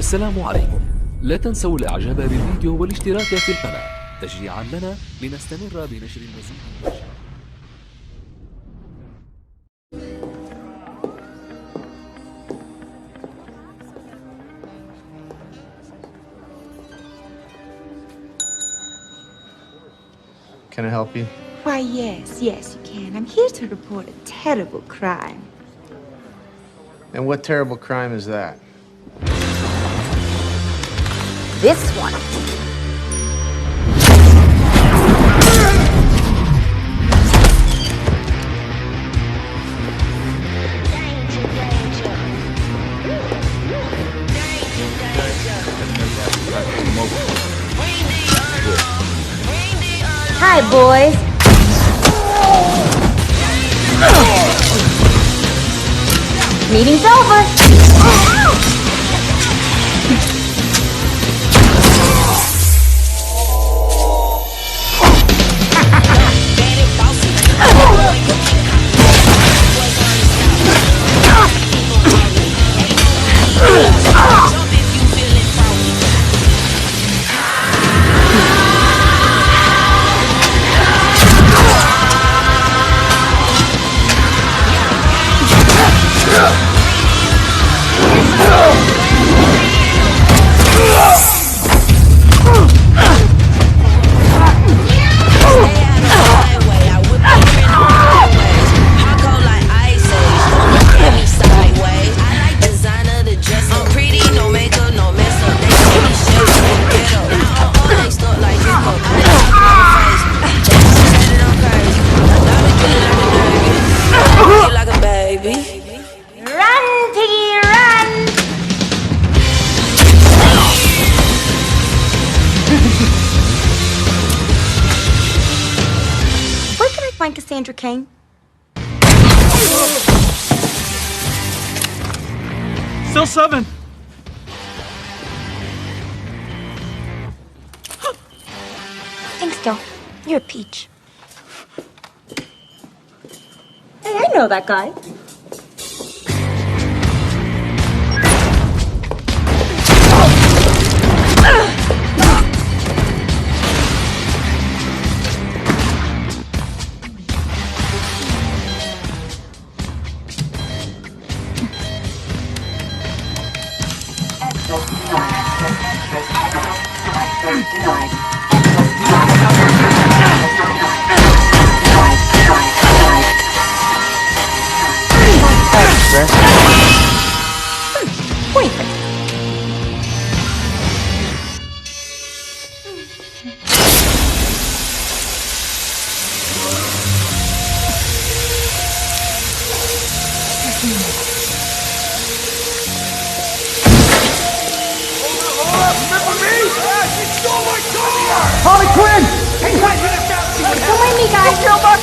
السلام عليكم. لا تنسوا الاعجاب بالفيديو والاشتراك في القناة تشجيعا لنا لنستمر بنشر المزيد من الشيء. Can I help you? Why, yes, you can. I'm here to report a terrible crime. And what terrible crime is that? This one. Hi, boys. Meeting's over. Cassandra Cain. Still 7. Thanks, Joe. You're a peach. Hey, I know that guy. Wait. Harley Quinn! Don't mind me, guys.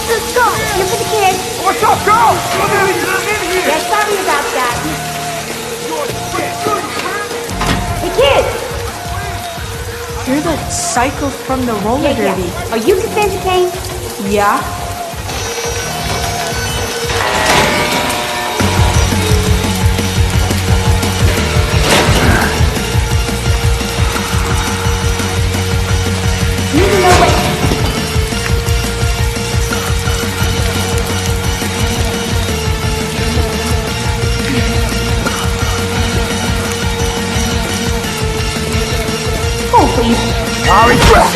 Let's go. Here for the kids. What's up, girl? Yeah, sorry about that. Hey, kids. You're the psycho from the roller derby. Are you Cassandra Cain? Yeah? You need to know what... Oh, please. Harley Quinn!